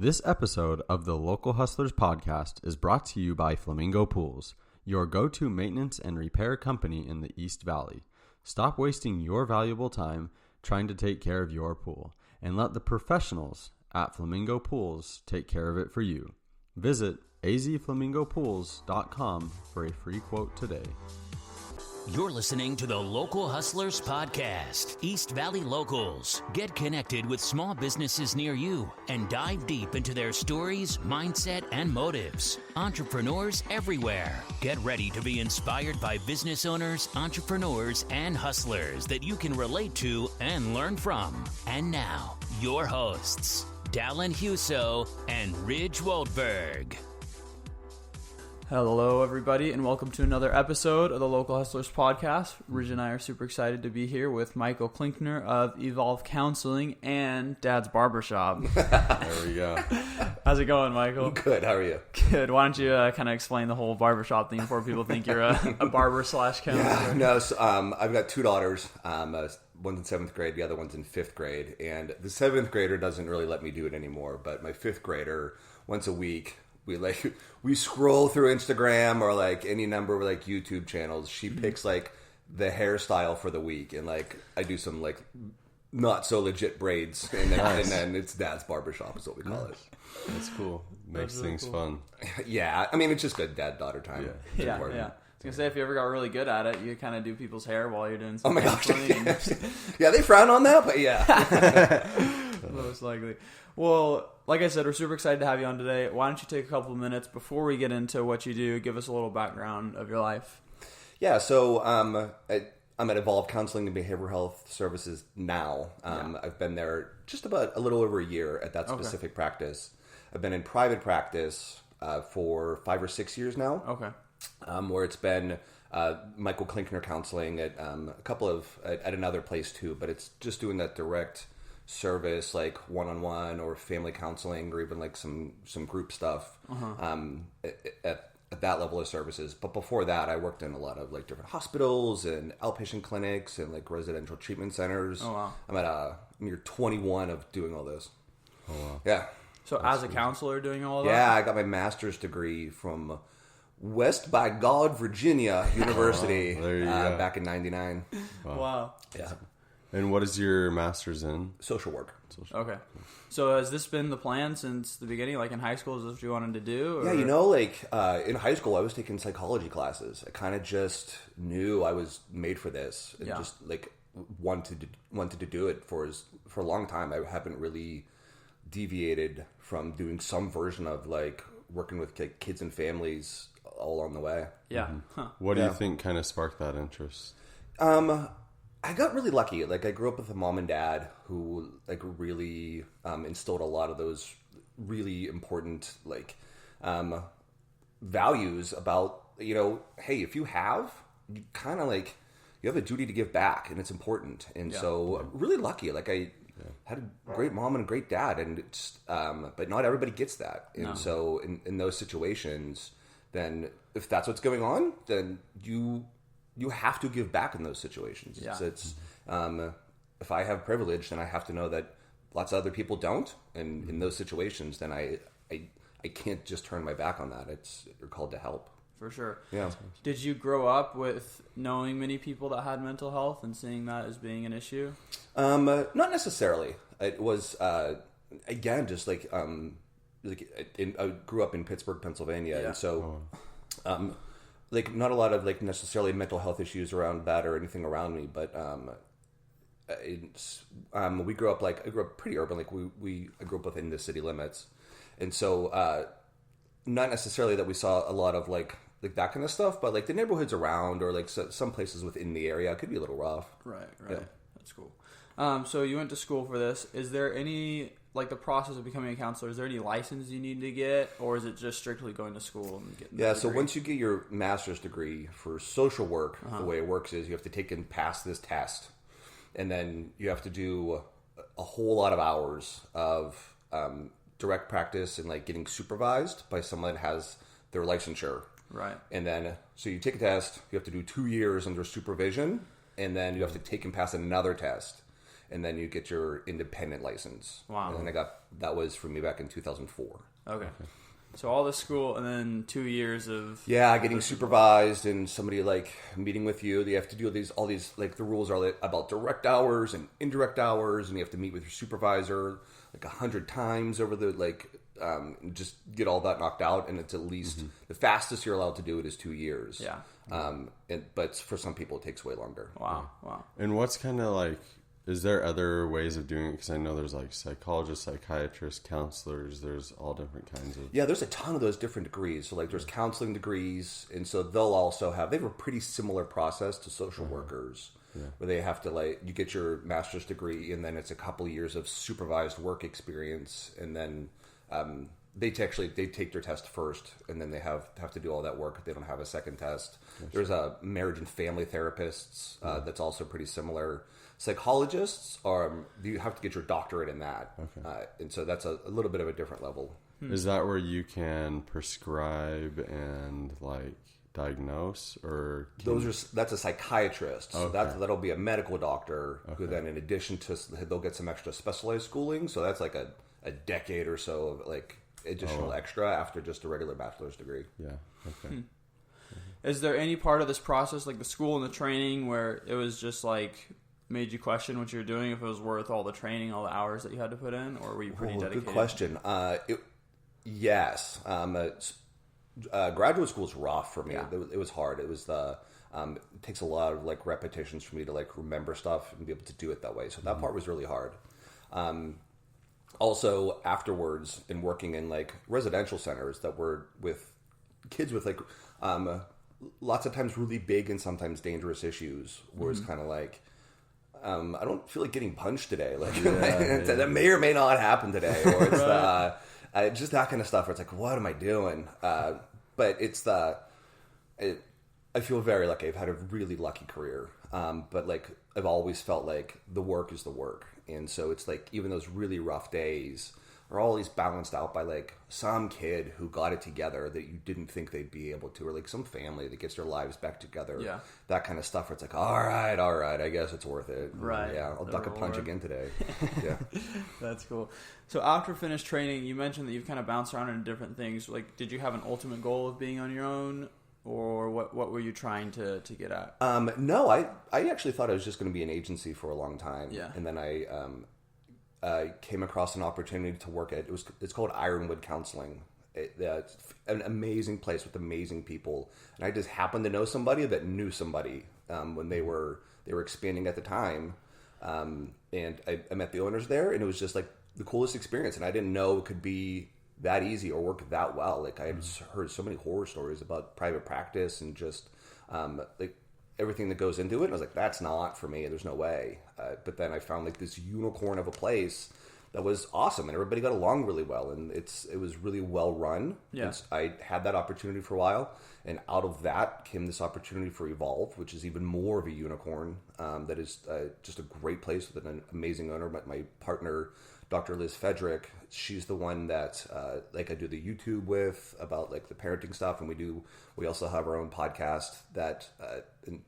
This episode of the Local Hustlers podcast is brought to you by Flamingo Pools, your go-to maintenance and repair company in the East Valley. Stop wasting your valuable time trying to take care of your pool, and let the professionals at Flamingo Pools take care of it for you. Visit azflamingopools.com for a free quote today. You're listening to the Local Hustlers Podcast, East Valley Locals. Get connected with small businesses near you and dive deep into their stories, mindset, and motives. Entrepreneurs everywhere. Get ready to be inspired by business owners, entrepreneurs, and hustlers that you can relate to and learn from. And now, your hosts, Dallin Huso and Ridge Waldberg. Hello, everybody, and welcome to another episode of the Local Hustlers Podcast. Ridge and I are super excited to be here with Michael Klinkner of Evolve Counseling and Dad's Barbershop. There we go. How's it going, Michael? Good. How are you? Good. Why don't you kind of explain the whole barbershop thing before people think you're a barber / counselor? Yeah, no, so, I've got two daughters. One's in 7th grade, the other one's in 5th grade. And the 7th grader doesn't really let me do it anymore. But my 5th grader, once a week, we scroll through Instagram or like any number of like YouTube channels. She picks like the hairstyle for the week, and like I do some like not so legit braids, and then it's Dad's Barbershop is what we call it. That's cool. Makes things fun. Yeah, I mean it's just good dad-daughter time. Yeah. I was gonna say, if you ever got really good at it, you kind of do people's hair while you're doing Oh some my gosh. counseling. Yeah, they frown on that, but yeah. Most likely. Well, like I said, we're super excited to have you on today. Why don't you take a couple of minutes before we get into what you do, give us a little background of your life. Yeah, so I'm at Evolve Counseling and Behavioral Health Services now. I've been there just about a little over a year at that specific practice. I've been in private practice for 5 or 6 years now. Okay. Where it's been Michael Klinkner Counseling at a couple of at another place too, but it's just doing that direct service, like one-on-one or family counseling, or even like some group stuff at that level of services. But before that, I worked in a lot of like different hospitals and outpatient clinics and like residential treatment centers. Oh wow! I'm at year 21 of doing all this. Oh wow! Yeah. So as a counselor, doing all of that? Yeah, I got my master's degree from West by God, Virginia University there you go. back in '99. Wow. Yeah. And what is your master's in? Social work. Okay. So has this been the plan since the beginning? Like in high school, is this what you wanted to do? Or? Yeah, you know, like in high school, I was taking psychology classes. I kind of just knew I was made for this, and just like wanted to do it for a long time. I haven't really deviated from doing some version of like working with kids and families all along the way. Yeah. Mm-hmm. Huh. What do you think kind of sparked that interest? I got really lucky. Like I grew up with a mom and dad who like really instilled a lot of those really important like values about, you know, hey, if you have, you kind of like you have a duty to give back, and it's important. And so really lucky. Like I had a great mom and a great dad, and it's but not everybody gets that. And so in those situations, then if that's what's going on, then you have to give back in those situations. Yeah. So it's if I have privilege, then I have to know that lots of other people don't. And in those situations, then I can't just turn my back on that. You're called to help. For sure. Yeah. Did you grow up with knowing many people that had mental health and seeing that as being an issue? Not necessarily. It was again just like I grew up in Pittsburgh, Pennsylvania, and so. Like not a lot of like necessarily mental health issues around that or anything around me, but we grew up I grew up pretty urban. Like I grew up within the city limits, and so not necessarily that we saw a lot of like that kind of stuff, but like the neighborhoods around or like some places within the area could be a little rough. Right. Yeah. That's cool. So you went to school for this. Is there any like the process of becoming a counselor? Is there any license you need to get, or is it just strictly going to school and getting? Yeah. So once you get your master's degree for social work, the way it works is you have to take and pass this test, and then you have to do a whole lot of hours of direct practice and like getting supervised by someone that has their licensure. Right. And then so you take a test. You have to do 2 years under supervision, and then you have to take and pass another test. and then you get your independent license. Wow. And then that was for me back in 2004. Okay. So all this school and then 2 years of... Yeah, getting supervised and somebody like meeting with you. You have to do all these, like the rules are like about direct hours and indirect hours, and you have to meet with your supervisor like 100 times over the just get all that knocked out. And it's at least the fastest you're allowed to do it is 2 years. Yeah. But for some people it takes way longer. Wow. And what's kind of like, is there other ways of doing it? Because I know there's like psychologists, psychiatrists, counselors. There's all different kinds of... Yeah, there's a ton of those different degrees. So like there's counseling degrees, and so they have a pretty similar process to social workers, where they have to you get your master's degree, and then it's a couple of years of supervised work experience, and then they take their test first, and then they have to do all that work. They don't have a second test. There's marriage and family therapists that's also pretty similar. Psychologists you have to get your doctorate in that, and so that's a little bit of a different level. Is that where you can prescribe and like diagnose, or that's a psychiatrist? So that'll be a medical doctor who then, in addition to, they'll get some extra specialized schooling. So that's like a decade or so of like additional extra after just a regular bachelor's degree. Yeah. Okay. Is there any part of this process, like the school and the training, where it was just like made you question what you were doing, if it was worth all the training, all the hours that you had to put in, or were you pretty dedicated? Good question. Yes. Graduate school is rough for me. Yeah. It was hard. It was it takes a lot of like repetitions for me to like remember stuff and be able to do it that way. So that part was really hard. Also afterwards, in working in like residential centers that were with kids with like lots of times really big and sometimes dangerous issues, where it's kind of like, I don't feel like getting punched today. Like that may or may not happen today, or it's just that kind of stuff. Where it's like, what am I doing? But it's I feel very lucky. I've had a really lucky career, but like I've always felt like the work is the work, and so it's like even those really rough days are always balanced out by like some kid who got it together that you didn't think they'd be able to, or like some family that gets their lives back together. Yeah. That kind of stuff where it's like, all right, I guess it's worth it. Right. Yeah, I'll duck a punch again today. Yeah. That's cool. So after finished training, you mentioned that you've kind of bounced around into different things. Like, did you have an ultimate goal of being on your own, or what were you trying to get at? No, I actually thought I was just going to be an agency for a long time. Yeah. And then I came across an opportunity to work at, it's called Ironwood Counseling. It's an amazing place with amazing people, and I just happened to know somebody that knew somebody when they were expanding at the time, and I met the owners there, and it was just like the coolest experience, and I didn't know it could be that easy or work that well. Like I had heard so many horror stories about private practice and just like everything that goes into it. And I was like, that's not for me. There's no way. But then I found like this unicorn of a place that was awesome, and everybody got along really well, and it was really well run. Yeah. I had that opportunity for a while, and out of that came this opportunity for Evolve, which is even more of a unicorn. That is just a great place with an amazing owner. My partner, Dr. Liz Fedrick, she's the one that like I do the YouTube with about like the parenting stuff, and we also have our own podcast that and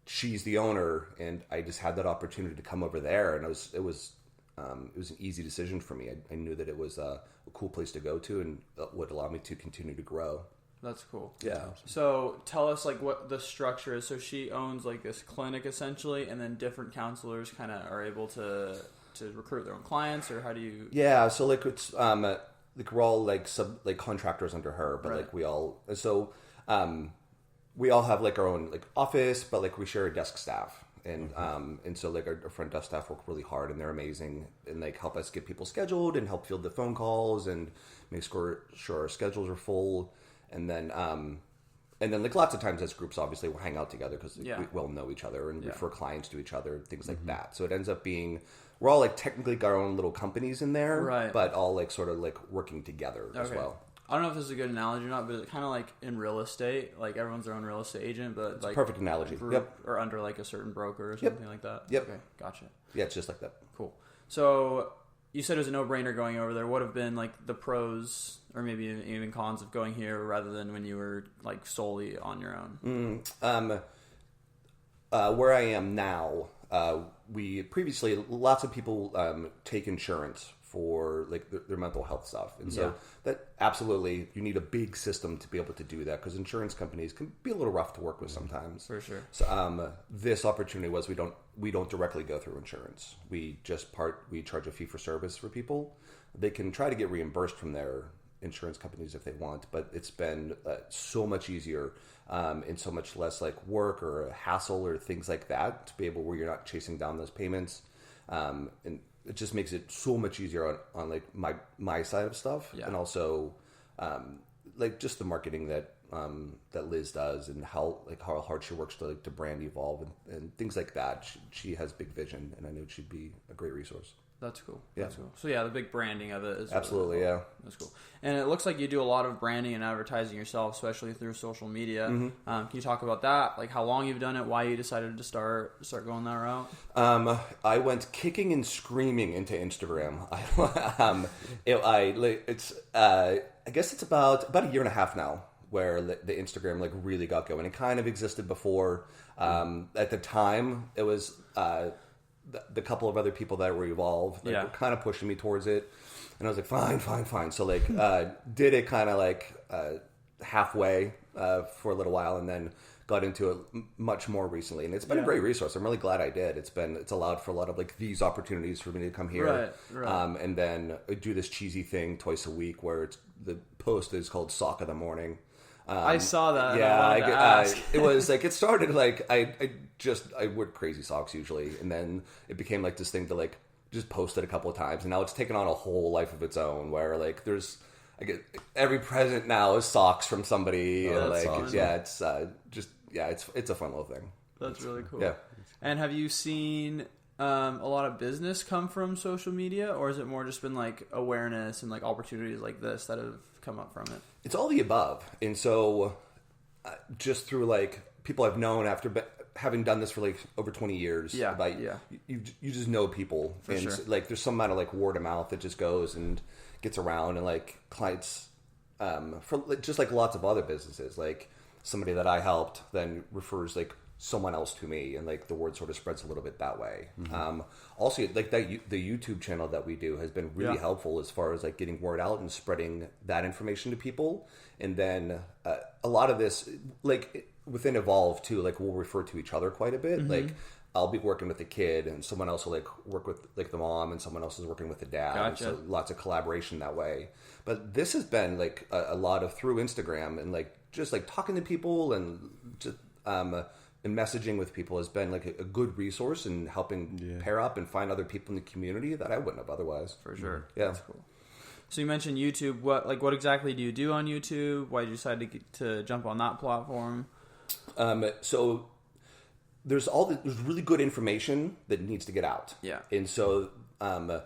she's the owner, and I just had that opportunity to come over there, and it was an easy decision for me. I knew that it was a cool place to go to, and would allow me to continue to grow. That's cool. Yeah. So tell us like what the structure is. So she owns like this clinic essentially, and then different counselors kind of are able to recruit their own clients, or how do you? Yeah. So like it's like we're all like contractors under her, but Right. like we all have like our own like office, but like we share a desk staff. And so like our front desk staff work really hard, and they're amazing, and like help us get people scheduled and help field the phone calls and make sure our schedules are full. And then like lots of times as groups, obviously we'll hang out together because we all know each other and refer clients to each other, things like that. So it ends up being, we're all like technically got our own little companies in there, right, but all like sort of like working together as well. I don't know if this is a good analogy or not, but it's kind of like in real estate, like everyone's their own real estate agent, but it's like a perfect analogy. Group, or under like a certain broker or something like that. Yep. Okay, gotcha. Yeah, it's just like that. Cool. So you said it was a no-brainer going over there. What have been like the pros or maybe even cons of going here rather than when you were like solely on your own? Where I am now, we previously, lots of people take insurance for like their mental health stuff, and so that absolutely you need a big system to be able to do that, because insurance companies can be a little rough to work with sometimes. For sure. So this opportunity was we don't directly go through insurance. We charge a fee for service for people. They can try to get reimbursed from their insurance companies if they want, but it's been so much easier and so much less like work or a hassle or things like that to be able where you're not chasing down those payments, and it just makes it so much easier on like my side of stuff, and also like just the marketing that Liz does, and how hard she works to brand evolve and things like that. She has big vision, and I know she'd be a great resource. That's cool. Yeah. That's cool. So the big branding of it is absolutely really cool. That's cool. And it looks like you do a lot of branding and advertising yourself, especially through social media. Can you talk about that? Like how long you've done it, why you decided to start going that route? I went kicking and screaming into Instagram. I guess it's about a year and a half now where the Instagram like really got going. It kind of existed before. At the time, it was the couple of other people that were involved were kind of pushing me towards it, and I was like, fine. So like did it kind of like halfway for a little while, and then got into it much more recently, and it's been a great resource. I'm really glad I did. It's allowed for a lot of like these opportunities for me to come here, right. And then do this cheesy thing twice a week where the post is called Sock of the Morning. I saw that. Yeah, it was like it started like I wear crazy socks usually, and then it became like this thing to like just post it a couple of times, and now it's taken on a whole life of its own. Where like I get every present now is socks from somebody, and like awesome. It's a fun little thing. That's really cool. Yeah. And have you seen a lot of business come from social media, or has it more just been like awareness and like opportunities like this that have come up from it? It's all the above. And so just through like people I've known after having done this for like over 20 years, you just know people, for and sure. Like there's some amount of like word of mouth that just goes and gets around, and like clients for just like lots of other businesses, like somebody that I helped then refers like someone else to me, and like the word sort of spreads a little bit that way. Also, like the YouTube channel that we do has been really helpful as far as like getting word out and spreading that information to people. And then a lot of this, like within Evolve too, like we'll refer to each other quite a bit. Like I'll be working with the kid, and someone else will like work with like the mom, and someone else is working with the dad. Gotcha. And so lots of collaboration that way. But this has been like a lot of through Instagram, and like just like talking to people, and just and messaging with people has been like a good resource in helping pair up and find other people in the community that I wouldn't have otherwise. For sure. Yeah. That's cool. So you mentioned YouTube. What exactly do you do on YouTube? Why did you decide to jump on that platform? So there's really good information that needs to get out. Yeah. And so the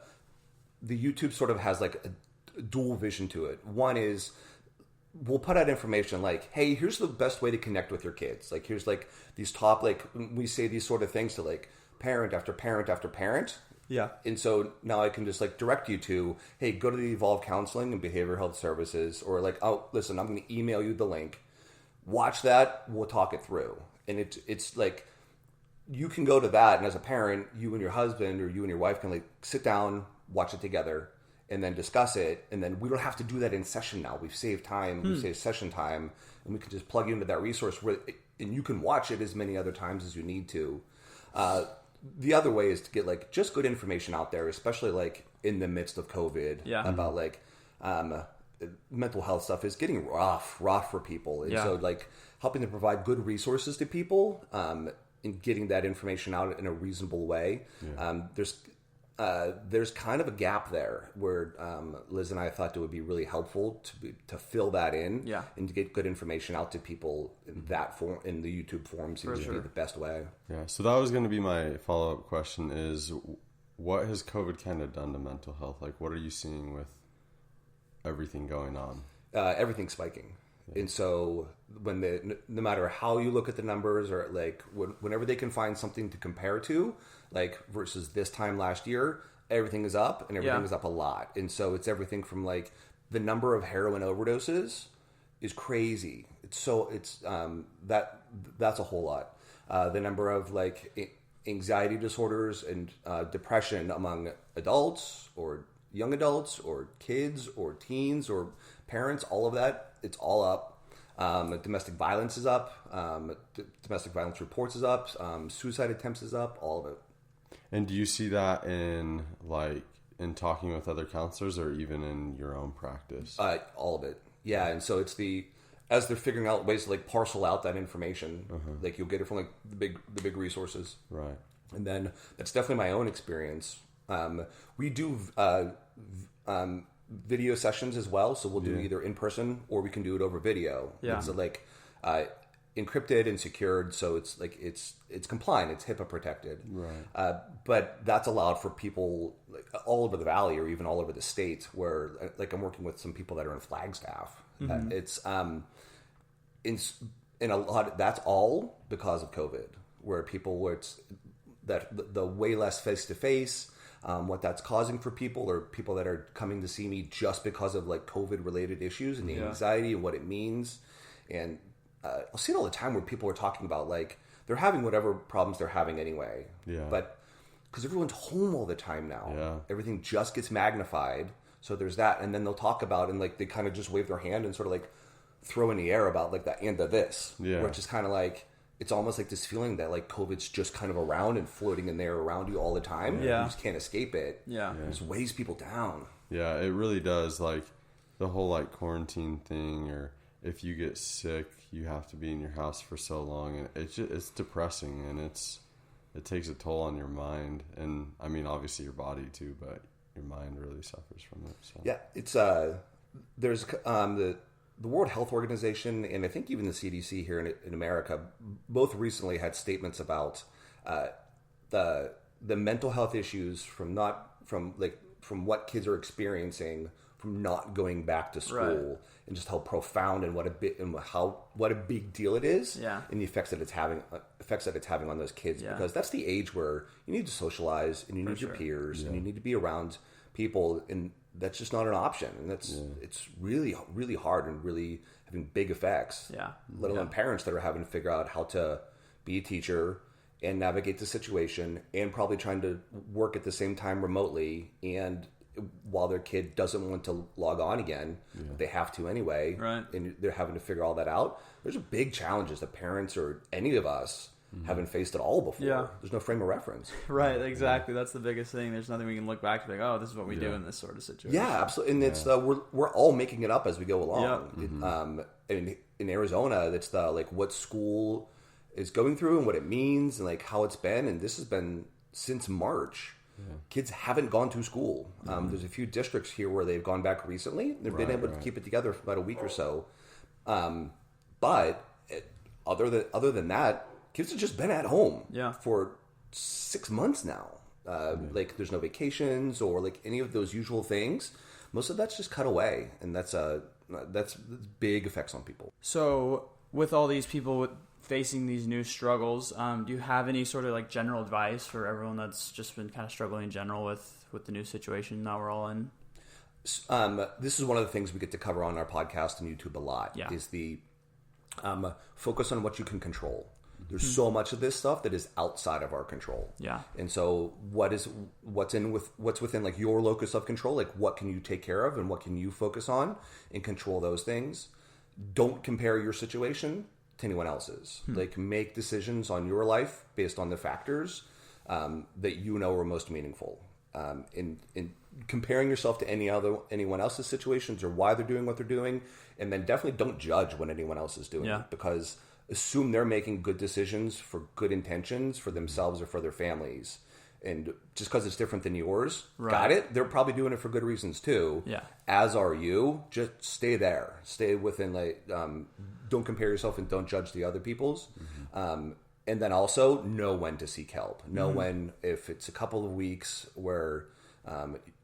YouTube sort of has like a dual vision to it. One is we'll put out information like, hey, here's the best way to connect with your kids. Like, here's like these top, like we say these sort of things to like parent after parent after parent. Yeah. And so now I can just like direct you to, hey, go to the Evolve Counseling and Behavioral Health Services, or like, oh, listen, I'm going to email you the link. Watch that. We'll talk it through. And it's like, you can go to that, and as a parent, you and your husband or you and your wife can like sit down, watch it together, and then discuss it. And then we don't have to do that in session now. We've saved time. We've saved session time, and we can just plug you into that resource and you can watch it as many other times as you need to. The other way is to get like just good information out there, especially like in the midst of COVID, about like mental health stuff is getting rough for people. And so like helping to provide good resources to people, and getting that information out in a reasonable way. There's kind of a gap there where Liz and I thought it would be really helpful to fill that in, and to get good information out to people in that form, in the YouTube forums, seems to be the best way. Yeah. So that was going to be my follow-up question: is what has COVID kind of done to mental health? Like, what are you seeing with everything going on? Everything's spiking. And so when no matter how you look at the numbers, or like whenever they can find something to compare to, like versus this time last year, everything is up, and everything is up a lot. And so it's everything from like the number of heroin overdoses is crazy. That's a whole lot. The number of like anxiety disorders and depression among adults or young adults or kids or teens or parents, all of that, it's all up. Domestic violence is up. Domestic violence reports is up. Suicide attempts is up. All of it. And do you see that in talking with other counselors or even in your own practice? All of it. Yeah. And so it's as they're figuring out ways to like parcel out that information, like you'll get it from like the big resources. Right. And then that's definitely my own experience. We do video sessions as well, so we'll do either in person or we can do it over video. Yeah. It's like encrypted and secured, so it's like it's compliant, it's HIPAA protected. Right. But that's allowed for people like all over the valley or even all over the state. Where like I'm working with some people that are in Flagstaff. It's in a lot. That's all because of COVID, where it's that the way less face to face. What that's causing for people or people that are coming to see me just because of like COVID related issues and the anxiety and what it means. And I'll see it all the time where people are talking about like they're having whatever problems they're having anyway. Yeah. But because everyone's home all the time now, everything just gets magnified. So there's that. And then they'll talk about and like they kind of just wave their hand and sort of like throw in the air about like that and the this. Yeah. Which is kind of like, it's almost like this feeling that like COVID's just kind of around and floating in there around you all the time. Yeah. You just can't escape it. Yeah. It just weighs people down. Yeah, it really does. Like the whole like quarantine thing, or if you get sick, you have to be in your house for so long, and it's depressing, and it takes a toll on your mind, and I mean obviously your body too, but your mind really suffers from it. So. Yeah, it's there's the World Health Organization and I think even the CDC here in America both recently had statements about the mental health issues from what kids are experiencing from not going back to school, and just how profound and what a big deal it is, and the effects that it's having on those kids, because that's the age where you need to socialize and you need your peers and you need to be around people, and that's just not an option, and it's really, really hard and really having big effects. Let alone parents that are having to figure out how to be a teacher and navigate the situation, and probably trying to work at the same time remotely, and while their kid doesn't want to log on again, but they have to anyway, and they're having to figure all that out. There's a big challenges that parents or any of us haven't faced at all before. There's no frame of reference. Right, exactly. That's the biggest thing. There's nothing we can look back to like, oh, this is what we do in this sort of situation. Yeah, absolutely. And it's we're all making it up as we go along. In Arizona, that's like what school is going through and what it means and like how it's been. And this has been since March. Kids haven't gone to school. There's a few districts here where they've gone back recently. They've been able to keep it together for about a week or so. But other than that, kids have just been at home for 6 months now. Like there's no vacations or like any of those usual things. Most of that's just cut away, and that's big effects on people. So with all these people facing these new struggles, do you have any sort of like general advice for everyone that's just been kind of struggling in general with the new situation that we're all in? This is one of the things we get to cover on our podcast and YouTube a lot, is the focus on what you can control. There's so much of this stuff that is outside of our control. And so what's within like your locus of control, like what can you take care of and what can you focus on and control those things. Don't compare your situation to anyone else's. Like make decisions on your life based on the factors that you know are most meaningful. In comparing yourself to anyone else's situations or why they're doing what they're doing, and then definitely don't judge what anyone else is doing, because assume they're making good decisions for good intentions for themselves or for their families. And just because it's different than yours, got it? They're probably doing it for good reasons too. As are you. Just stay there. Stay within like, don't compare yourself and don't judge the other people's. And then also know when to seek help. Know when, if it's a couple of weeks where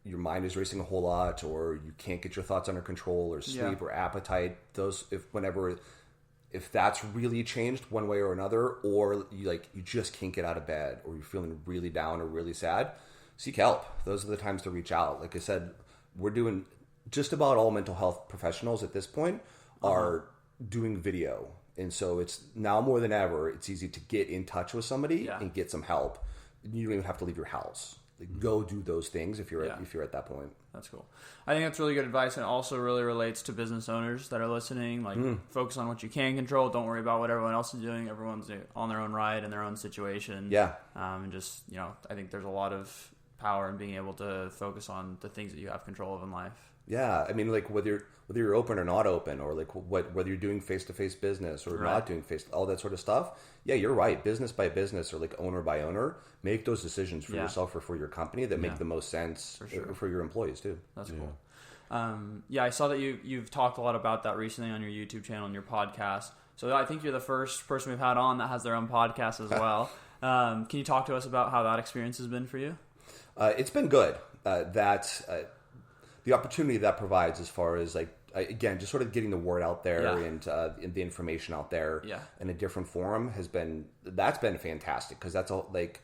your mind is racing a whole lot, or you can't get your thoughts under control, or sleep or appetite. If that's really changed one way or another, or you just can't get out of bed, or you're feeling really down or really sad, seek help. Those are the times to reach out. Like I said, we're doing just about all mental health professionals at this point are doing video. And so it's now more than ever, it's easy to get in touch with somebody and get some help. you don't even have to leave your house. Like, go do those things if you're at that point. That's cool. I think that's really good advice, and it also really relates to business owners that are listening. Like, focus on what you can control. Don't worry about what everyone else is doing. Everyone's on their own ride in their own situation. Yeah. And just, I think there's a lot of power in being able to focus on the things that you have control of in life. Yeah, I mean, like whether you're open or not open, or like whether you're doing face-to-face business or not doing all that sort of stuff. Yeah, you're right. Business by business or like owner by owner, make those decisions for yourself or for your company that make the most sense for your employees too. That's cool. I saw that you've talked a lot about that recently on your YouTube channel and your podcast. So I think you're the first person we've had on that has their own podcast as well. Can you talk to us about how that experience has been for you? It's been good. The opportunity that provides as far as like, again, just sort of getting the word out there and the information out there in a different forum that's been fantastic, because that's all like,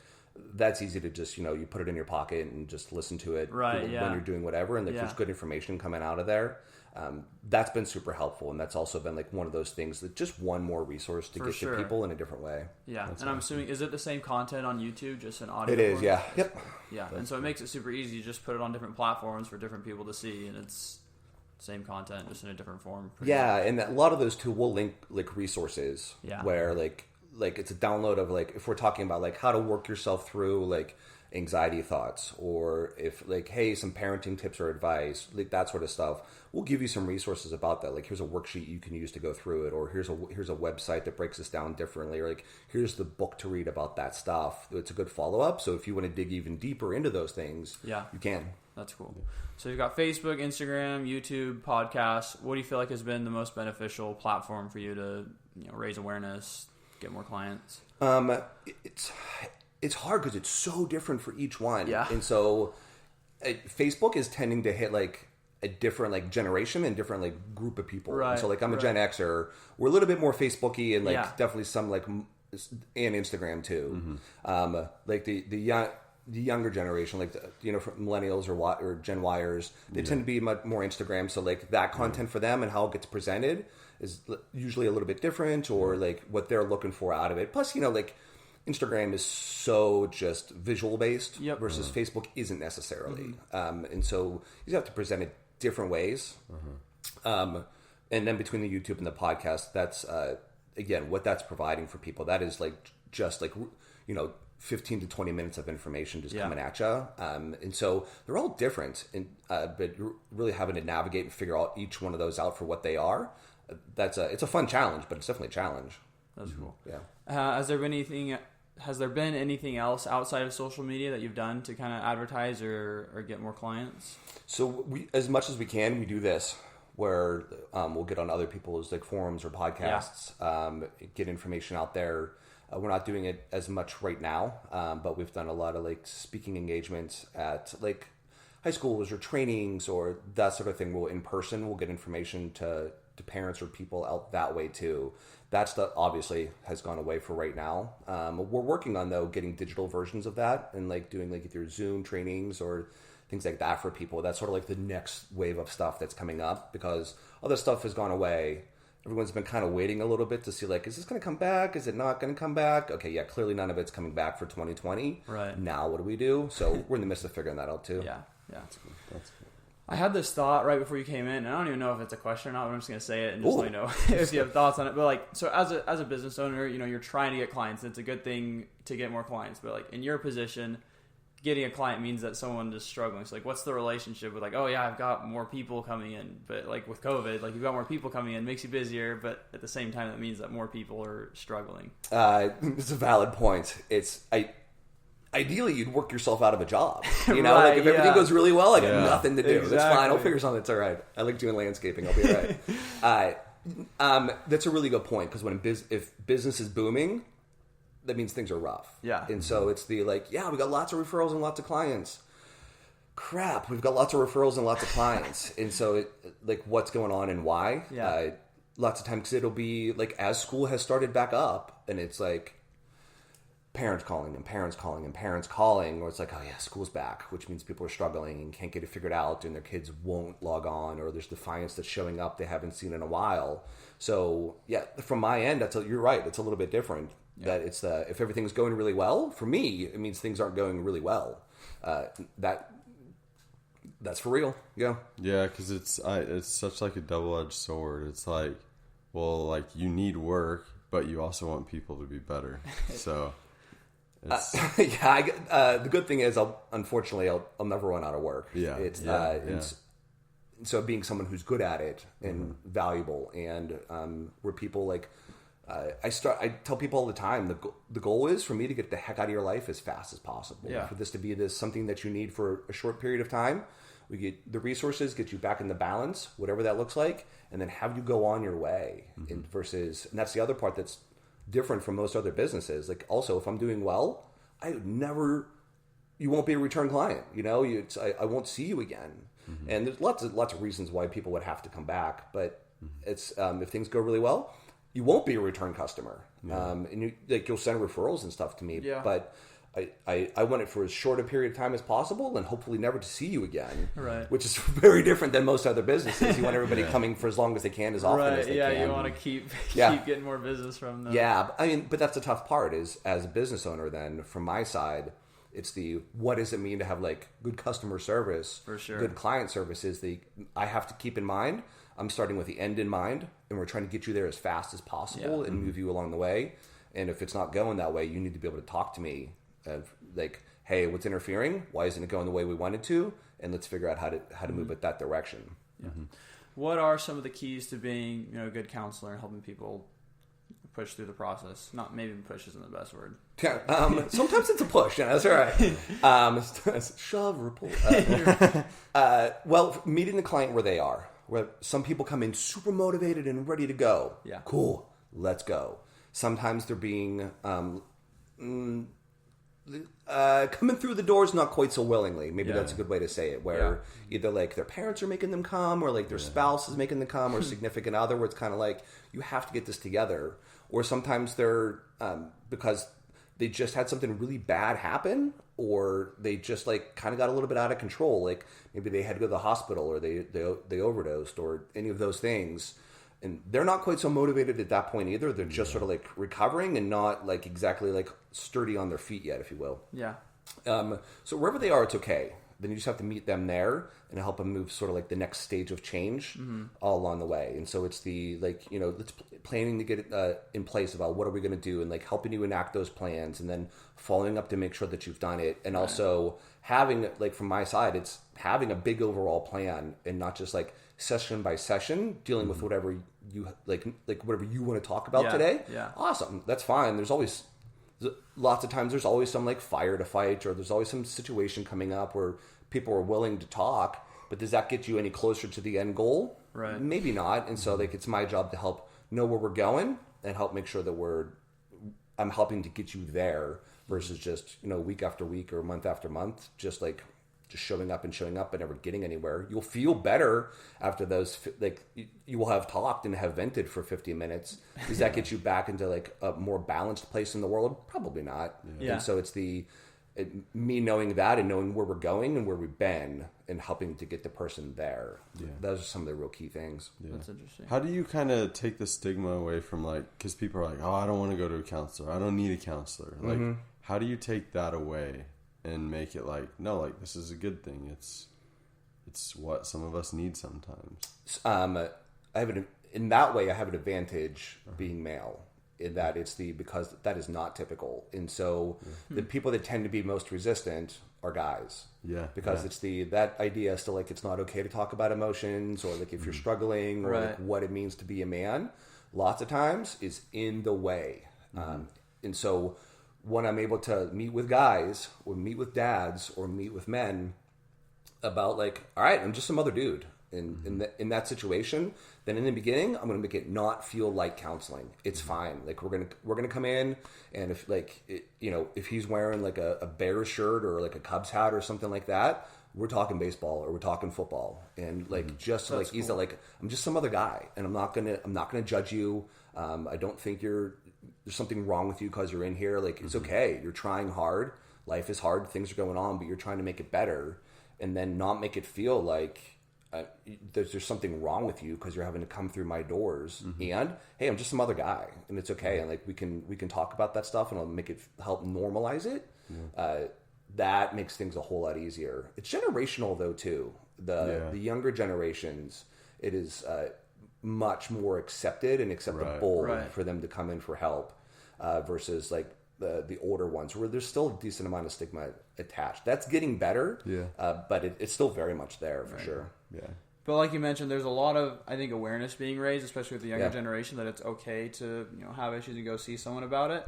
that's easy to just, you put it in your pocket and just listen to it when you're doing whatever. And like, there's good information coming out of there. That's been super helpful. And that's also been like one of those things that just one more resource to get to people in a different way. Yeah. That's I'm assuming, is it the same content on YouTube, just an audio? It is. Yeah. Yep. Yeah. And so it makes it super easy. You just put it on different platforms for different people to see, and it's same content, just in a different form. Yeah. And a lot of those too will link like resources where like it's a download of like, if we're talking about like how to work yourself through like anxiety thoughts, or if like, hey, some parenting tips or advice, like that sort of stuff, we'll give you some resources about that. Like, here's a worksheet you can use to go through it, or here's a website that breaks this down differently, or like, here's the book to read about that stuff. It's a good follow-up. So if you want to dig even deeper into those things, you can. That's cool. So you've got Facebook, Instagram, YouTube, podcasts. What do you feel like has been the most beneficial platform for you to raise awareness, get more clients? It's hard because it's so different for each one. Yeah. And so Facebook is tending to hit like a different like generation and different like group of people. Right. And so like I'm a Gen Xer. We're a little bit more Facebooky and like definitely some like and Instagram too. Like the younger generation, like from millennials or Gen Yers, they tend to be much more Instagram. So like that content for them and how it gets presented is usually a little bit different, or like what they're looking for out of it. Plus, like Instagram is so just visual based versus Facebook isn't necessarily. And so you have to present it different ways. And then between the YouTube and the podcast, that's, again, what that's providing for people. That is like, just like, 15 to 20 minutes of information just coming at you. And so they're all different, but really having to navigate and figure out each one of those out for what they are. It's a fun challenge, but it's definitely a challenge. That's cool. Yeah. Has there been anything else outside of social media that you've done to kind of advertise or get more clients? So we, as much as we can, we do this where we'll get on other people's like forums or podcasts, get information out there. We're not doing it as much right now, but we've done a lot of like speaking engagements at like high schools or trainings or that sort of thing. We'll get information to parents or people out that way too. That stuff obviously has gone away for right now. We're working on though getting digital versions of that and like doing like either Zoom trainings or things like that for people. That's sort of like the next wave of stuff that's coming up, because other stuff has gone away. Everyone's been kind of waiting a little bit to see like, is this going to come back? Is it not going to come back? Okay, yeah, clearly none of it's coming back for 2020. Right. Now what do we do? So we're in the midst of figuring that out too. Yeah. That's cool. I had this thought right before you came in, and I don't even know if it's a question or not, but I'm just going to say it and just let me know if you have thoughts on it. But like, so as a business owner, you're trying to get clients. It's a good thing to get more clients, but like in your position, getting a client means that someone is struggling. So like, what's the relationship with like, oh yeah, I've got more people coming in, but like with COVID, like you've got more people coming in, makes you busier, but at the same time, that means that more people are struggling. It's a valid point. Ideally, you'd work yourself out of a job. Right, like if everything goes really well, I got nothing to do. Exactly. That's fine. I'll figure something. It's all right. I like doing landscaping. I'll be all right. That's a really good point, because if business is booming, that means things are rough. Yeah. And so it's we got lots of referrals and lots of clients. Crap, we've got lots of referrals and lots of clients. And so what's going on and why? Yeah. Lots of times, because it'll be like as school has started back up, and it's like parents calling and parents calling and parents calling, or it's like, oh yeah, school's back, which means people are struggling and can't get it figured out, and their kids won't log on, or there's defiance that's showing up they haven't seen in a while. So yeah, from my end, you're right. It's a little bit different. That it's if everything's going really well, for me, it means things aren't going really well. That's for real. Yeah. Yeah, because it's such like a double-edged sword. It's like, well, like you need work, but you also want people to be better. So, the good thing is, I'll never run out of work. Yeah. So being someone who's good at it and valuable, and where people like, I tell people all the time, the goal is for me to get the heck out of your life as fast as possible. Yeah. For this to be something that you need for a short period of time. We get the resources, get you back in the balance, whatever that looks like, and then have you go on your way. And that's the other part that's different from most other businesses. Like, also, if I'm doing well, you won't be a return client. You know, I won't see you again. And there's lots of reasons why people would have to come back. But it's if things go really well, you won't be a return customer. And you'll send referrals and stuff to me. Yeah. But I want it for as short a period of time as possible, and hopefully never to see you again. Right. Which is very different than most other businesses. You want everybody coming for as long as they can, as often as they can. Yeah, you want to keep getting more business from them. Yeah, I mean, but that's the tough part is, as a business owner, then from my side, it's what does it mean to have like good customer service, for sure, good client service is I have to keep in mind. I'm starting with the end in mind, and we're trying to get you there as fast as possible and move you along the way. And if it's not going that way, you need to be able to talk to me. Like, hey, what's interfering? Why isn't it going the way we wanted to? And let's figure out how to move it that direction. Yeah. What are some of the keys to being a good counselor and helping people push through the process? Not maybe push isn't the best word. Yeah, sometimes it's a push. Yeah, that's all right. Shove or pull. Well, meeting the client where they are. Where some people come in super motivated and ready to go. Yeah. Cool. Let's go. Sometimes they're being coming through the doors not quite so willingly. Maybe that's a good way to say it. Where either like their parents are making them come, or like their spouse is making them come, or significant other, where it's kind of like, you have to get this together. Or sometimes they're because they just had something really bad happen, or they just like kind of got a little bit out of control. Like maybe they had to go to the hospital, or they overdosed, or any of those things. And they're not quite so motivated at that point either. They're just sort of like recovering and not like exactly like sturdy on their feet yet, if you will. Yeah. So wherever they are, it's okay. Then you just have to meet them there and help them move sort of like the next stage of change all along the way. And so it's let's planning to get it in place about what are we going to do, and like helping you enact those plans, and then following up to make sure that you've done it. And also having, like from my side, it's having a big overall plan and not just like session by session dealing with whatever you like whatever you want to talk about today. Yeah. Awesome. That's fine. There's always lots of times there's always some like fire to fight, or there's always some situation coming up where people are willing to talk, but does that get you any closer to the end goal? Right. Maybe not. And so like it's my job to help know where we're going and help make sure that I'm helping to get you there versus just, week after week or month after month, just showing up and never getting anywhere. You'll feel better after those, like you will have talked and have vented for 50 minutes. Does that get you back into like a more balanced place in the world? Probably not. Yeah. And so it's me knowing that and knowing where we're going and where we've been and helping to get the person there. Yeah. Those are some of the real key things. Yeah. That's interesting. How do you kind of take the stigma away from because people are like, oh, I don't want to go to a counselor. I don't need a counselor. Like, how do you take that away and make it like, no, like this is a good thing. It's what some of us need sometimes. In that way, I have an advantage being male. In that because that is not typical, and so the people that tend to be most resistant are guys. Yeah, because it's that idea still like it's not okay to talk about emotions, or like if you're struggling, or like what it means to be a man. Lots of times is in the way, and so when I'm able to meet with guys, or meet with dads, or meet with men about like, all right, I'm just some other dude. In that situation, then in the beginning, I'm gonna make it not feel like counseling. It's fine. Like we're gonna come in, and if if he's wearing like a Bears shirt or like a Cubs hat or something like that, we're talking baseball or we're talking football, and like just That's like he's cool. like, I'm just some other guy, and I'm not gonna judge you. I don't think there's something wrong with you because you're in here. Like it's okay. You're trying hard. Life is hard. Things are going on, but you're trying to make it better, and then not make it feel like there's something wrong with you because you're having to come through my doors. And hey, I'm just some other guy, and it's okay. And like we can talk about that stuff, and I'll make it help normalize it. That makes things a whole lot easier. It's generational though too. The younger generations, it is much more accepted and acceptable for them to come in for help versus like the older ones where there's still a decent amount of stigma attached. That's getting better, but it's still very much there for sure. Yeah. But like you mentioned, there's a lot of, I think, awareness being raised, especially with the younger generation, that it's okay to have issues and go see someone about it.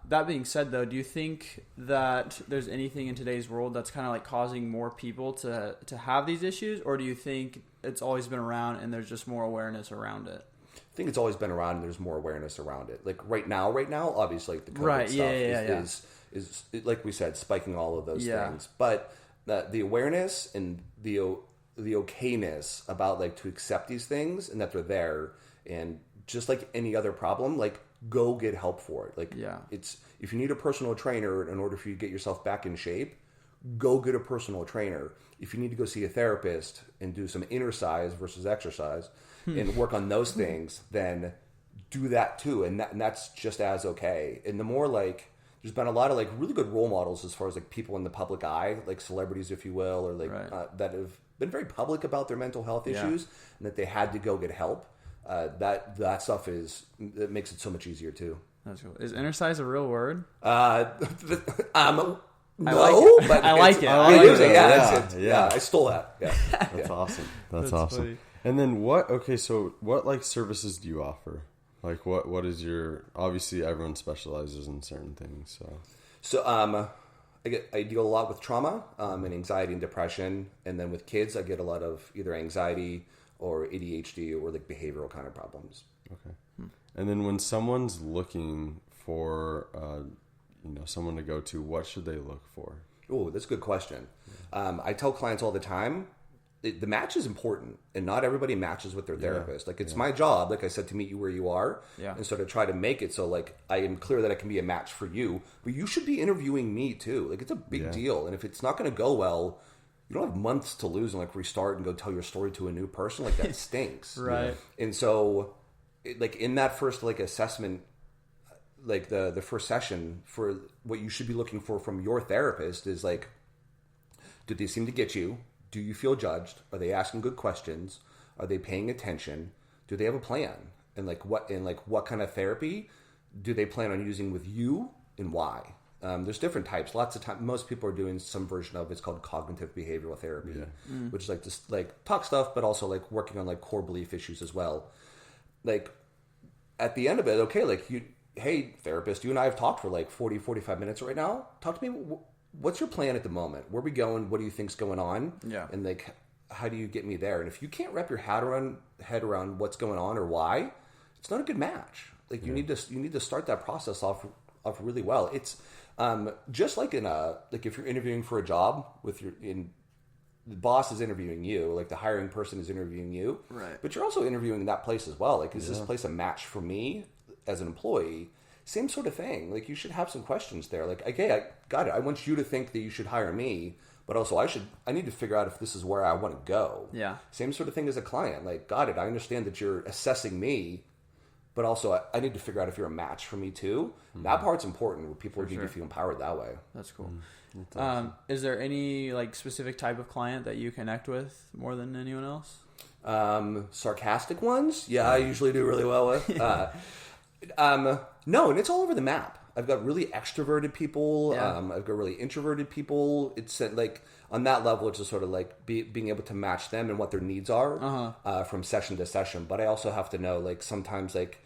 That being said, though, do you think that there's anything in today's world that's kind of like causing more people to have these issues, or do you think it's always been around and there's just more awareness around it? I think it's always been around and there's more awareness around it. Like right now, obviously like the COVID stuff is like we said, spiking all of those things. But the awareness and the okayness about like to accept these things and that they're there, and just like any other problem, like go get help for it. Like it's, if you need a personal trainer in order for you to get yourself back in shape, go get a personal trainer. If you need to go see a therapist and do some exercise versus exercise and work on those things, then do that too. And that's just as okay. And the more like, there's been a lot of like really good role models as far as like people in the public eye, like celebrities, if you will, or like that have been very public about their mental health issues and that they had to go get help. That stuff it makes it so much easier too. That's cool. Is exercise a real word? No, but I like it. Yeah, I stole that. Yeah. That's awesome. That's awesome. Funny. And then what like services do you offer? Like what is your, obviously everyone specializes in certain things. So I deal a lot with trauma and anxiety and depression. And then with kids, I get a lot of either anxiety or ADHD or like behavioral kind of problems. Okay. And then when someone's looking for, someone to go to, what should they look for? Oh, that's a good question. I tell clients all the time, the match is important, and not everybody matches with their therapist. Like it's my job, like I said, to meet you where you are, and sort of try to make it so like I am clear that I can be a match for you, but you should be interviewing me too. Like it's a big deal, and if it's not going to go well, you don't have months to lose and like restart and go tell your story to a new person. Like that stinks, right? And so, like in that first like assessment, like the first session for what you should be looking for from your therapist is like, did they seem to get you? Do you feel judged? Are they asking good questions? Are they paying attention? Do they have a plan? And what kind of therapy do they plan on using with you, and why? There's different types. Lots of times, most people are doing some version of it's called cognitive behavioral therapy, which is like just like talk stuff, but also like working on like core belief issues as well. Like at the end of it, okay, like hey therapist, you and I have talked for like 40-45 minutes right now. Talk to me. What's your plan at the moment? Where are we going? What do you think's going on? Yeah. And like, how do you get me there? And if you can't wrap your head around what's going on or why, it's not a good match. Like you need to start that process off really well. It's just like if you're interviewing for a job the boss is interviewing you, like the hiring person is interviewing you, right? But you're also interviewing that place as well. Like, is this place a match for me as an employee? Same sort of thing. Like, you should have some questions there. Like, okay, I got it. I want you to think that you should hire me, but also I need to figure out if this is where I want to go. Yeah. Same sort of thing as a client. Like, got it. I understand that you're assessing me, but also I need to figure out if you're a match for me too. Mm-hmm. That part's important, where people need to feel empowered that way. That's cool. That's awesome. Is there any like specific type of client that you connect with more than anyone else? Sarcastic ones? Yeah, I usually do really well with. No, and it's all over the map. I've got really extroverted people. Yeah. I've got really introverted people. It's like on that level, it's just sort of like being able to match them and what their needs are from session to session. But I also have to know, like, sometimes like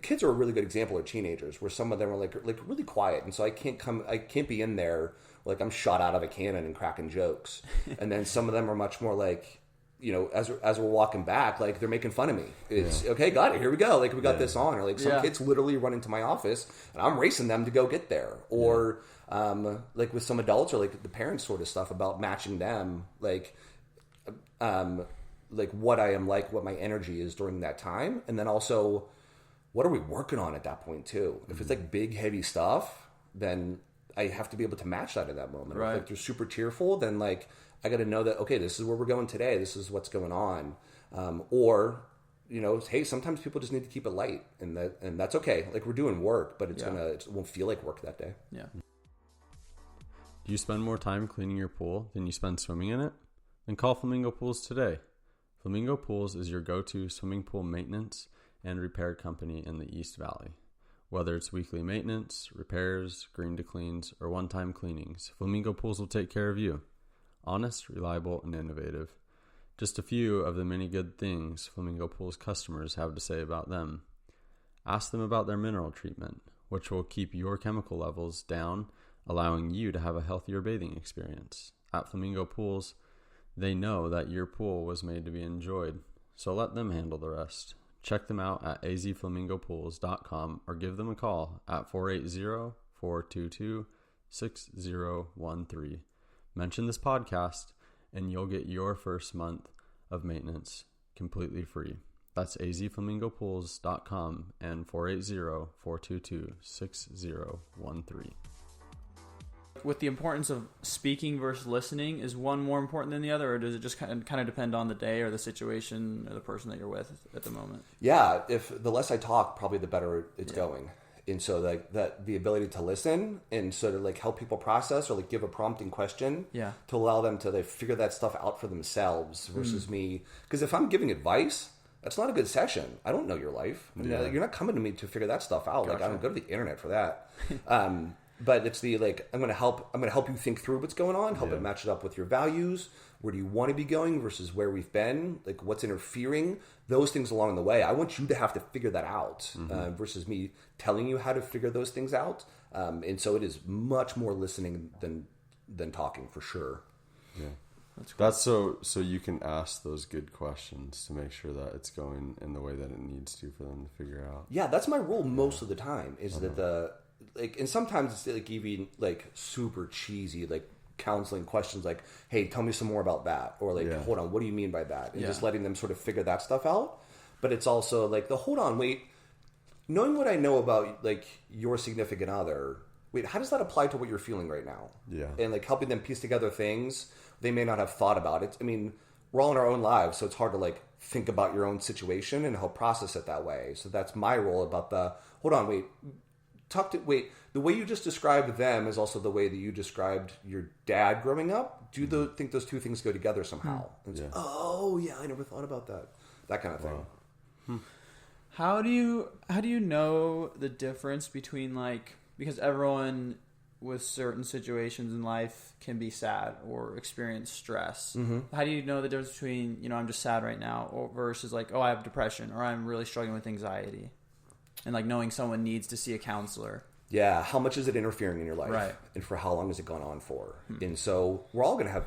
kids are a really good example of teenagers, where some of them are like really quiet, and so I can't be in there like I'm shot out of a cannon and cracking jokes. And then some of them are much more like, as we're walking back, like they're making fun of me. It's okay, got it, here we go. Like we got this on. Or like some kids literally run into my office and I'm racing them to go get there. Or like with some adults, or like the parents sort of stuff about matching them, like what I am like, what my energy is during that time. And then also, what are we working on at that point too? If it's like big, heavy stuff, then I have to be able to match that in that moment. Right. If like they're super tearful, then like I got to know that, okay, this is where we're going today. This is what's going on. Or, you know, hey, sometimes people just need to keep it light, and that's okay. Like, we're doing work, but it won't feel like work that day. Yeah. Do you spend more time cleaning your pool than you spend swimming in it? Then call Flamingo Pools today. Flamingo Pools is your go-to swimming pool maintenance and repair company in the East Valley. Whether it's weekly maintenance, repairs, green to cleans, or one-time cleanings, Flamingo Pools will take care of you. Honest, reliable, and innovative. Just a few of the many good things Flamingo Pools customers have to say about them. Ask them about their mineral treatment, which will keep your chemical levels down, allowing you to have a healthier bathing experience. At Flamingo Pools, they know that your pool was made to be enjoyed, so let them handle the rest. Check them out at azflamingopools.com or give them a call at 480-422-6013. Mention this podcast and you'll get your first month of maintenance completely free. That's azflamingopools.com and 480-422-6013. With the importance of speaking versus listening, is one more important than the other, or does it just kind of depend on the day or the situation or the person that you're with at the moment? Yeah, if the less I talk, probably the better it's going. And so like that, the ability to listen and sort of like help people process or like give a prompting question to allow them to like figure that stuff out for themselves versus me. Because if I'm giving advice, that's not a good session. I don't know your life. You're not coming to me to figure that stuff out. Gotcha. Like, I don't go to the internet for that. But it's the like, I'm gonna help you think through what's going on, help it match it up with your values. Where do you want to be going versus where we've been? Like, what's interfering? Those things along the way. I want you to have to figure that out versus me telling you how to figure those things out. And so it is much more listening than talking, for sure. Yeah, that's so you can ask those good questions to make sure that it's going in the way that it needs to for them to figure out. Yeah, that's my rule most of the time. Is that and sometimes it's like even like super cheesy like counseling questions like, hey, tell me some more about that, or like, hold on, what do you mean by that? And just letting them sort of figure that stuff out. But it's also like the hold on, wait, knowing what I know about like your significant other, wait, how does that apply to what you're feeling right now? Yeah. And like helping them piece together things they may not have thought about it. I mean, we're all in our own lives, so it's hard to like think about your own situation and help process it that way. So that's my role about the hold on, wait, the way you just described them is also the way that you described your dad growing up. Do you think those two things go together somehow? Oh yeah, I never thought about that. That kind of thing. Wow. How do you know the difference between like, because everyone with certain situations in life can be sad or experience stress. How do you know the difference between, you know, I'm just sad right now, or versus like, oh, I have depression, or I'm really struggling with anxiety? And like knowing someone needs to see a counselor. Yeah, how much is it interfering in your life? Right. And for how long has it gone on for? And so we're all going to have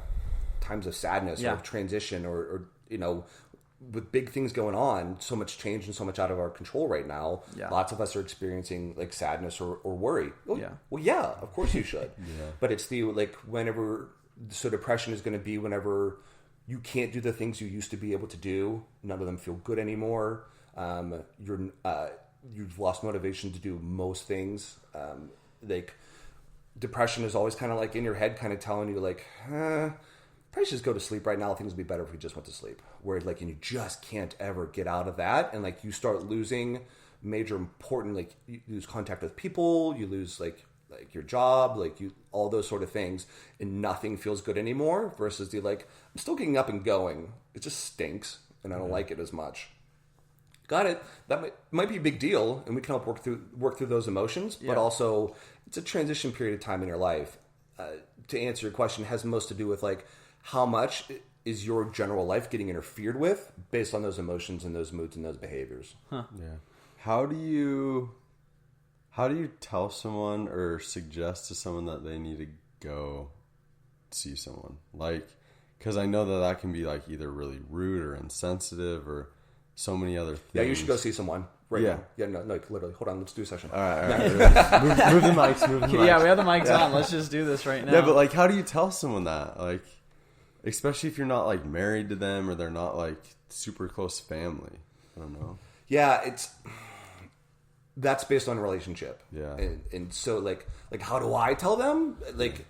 times of sadness or of transition or, you know, with big things going on, so much change and so much out of our control right now. Yeah. Lots of us are experiencing like sadness or worry. Oh, yeah. Well, yeah, of course you should. But it's the like whenever, so depression is going to be whenever you can't do the things you used to be able to do. None of them feel good anymore. You've lost motivation to do most things. Like depression is always kind of like in your head, kind of telling you like, probably just go to sleep right now. Things would be better if we just went to sleep. Where like, and you just can't ever get out of that. And like, you start losing major important, like you lose contact with people, you lose like your job, like all those sort of things, and nothing feels good anymore versus the like, I'm still getting up and going. It just stinks and I don't like it as much. Got it. That might be a big deal, and we can help work through those emotions. But also, it's a transition period of time in your life. To answer your question, it has most to do with like how much is your general life getting interfered with based on those emotions and those moods and those behaviors. Yeah. How do you tell someone or suggest to someone that they need to go see someone? Like, because I know that can be like either really rude or insensitive or so many other things. Yeah, you should go see someone right now. Yeah, no, like literally. Hold on, let's do a session. All right. Move the mics. Yeah, we have the mics on. Let's just do this right now. Yeah, but like, how do you tell someone that? Like, especially if you're not like married to them or they're not like super close family. I don't know. Yeah, that's based on relationship. Yeah. And so like how do I tell them? Like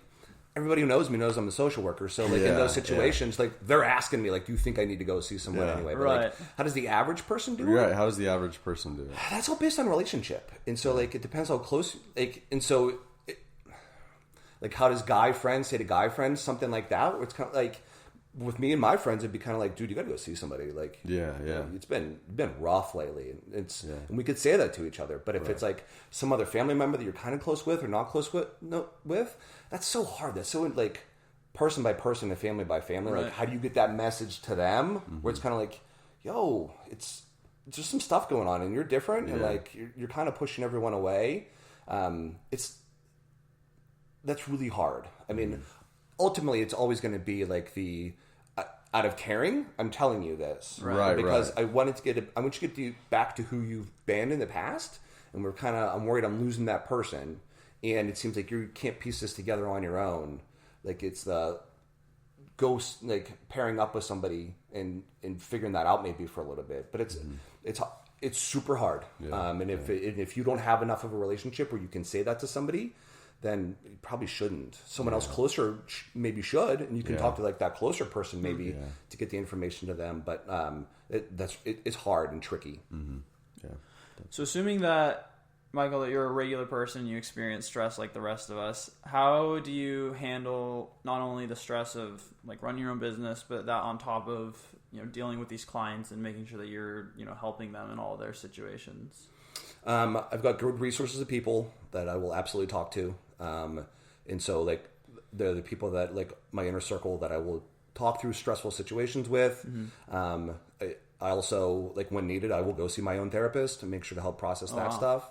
everybody who knows me knows I'm a social worker. So like in those situations, like they're asking me like, do you think I need to go see someone anyway? But like, how does the average person do it? Right. How does the average person do it? That's all based on relationship. And so like, it depends how close, like, and so like how does guy friends say to guy friends, something like that? Where it's kind of like, with me and my friends, it'd be kind of like, dude, you got to go see somebody. Like, it's been rough lately, and and we could say that to each other. But if it's like some other family member that you're kind of close with or not close with, that's so hard. That's so like person by person and family by family. Like, how do you get that message to them? Where it's kind of like, yo, it's just some stuff going on, and you're different, and like you're kind of pushing everyone away. That's really hard. I mean, ultimately, it's always going to be like the out of caring, I'm telling you this, because I want you to get back to who you've been in the past, and I'm worried I'm losing that person, and it seems like you can't piece this together on your own. Like it's the ghost, like pairing up with somebody and figuring that out maybe for a little bit, but it's super hard. And if you don't have enough of a relationship where you can say that to somebody, then you probably shouldn't. Someone else closer maybe should, and you can talk to like that closer person maybe to get the information to them. But it's hard and tricky. So assuming that, Michael, that you're a regular person, you experience stress like the rest of us, how do you handle not only the stress of like running your own business, but that on top of, you know, dealing with these clients and making sure that you're, you know, helping them in all their situations? I've got good resources of people that I will absolutely talk to. And so like they're the people that like my inner circle that I will talk through stressful situations with. I also, like when needed, I will go see my own therapist and make sure to help process that stuff.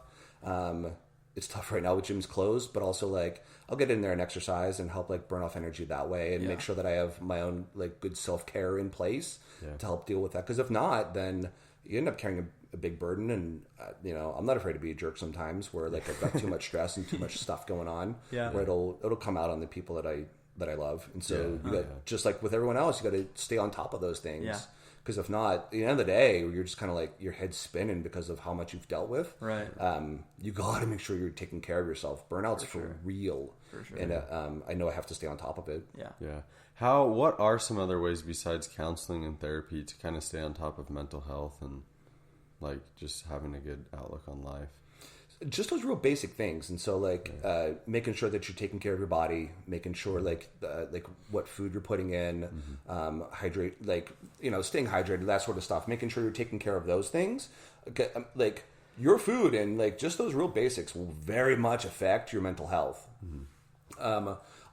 It's tough right now with gyms closed, but also like I'll get in there and exercise and help like burn off energy that way and make sure that I have my own like good self-care in place to help deal with that. Because if not, then you end up carrying a big burden, and you know, I'm not afraid to be a jerk sometimes where like I've got too much stress and too much stuff going on where it'll come out on the people that I love. And so you got just like with everyone else, you got to stay on top of those things. Because if not, at the end of the day, you're just kind of like your head's spinning because of how much you've dealt with. You got to make sure you're taking care of yourself. Burnout's for real. And I know I have to stay on top of it. What are some other ways besides counseling and therapy to kind of stay on top of mental health and like just having a good outlook on life? Just those real basic things. And so like making sure that you're taking care of your body, making sure like what food you're putting in, hydrate, like, you know, staying hydrated, that sort of stuff, making sure you're taking care of those things. Like your food and like just those real basics will very much affect your mental health.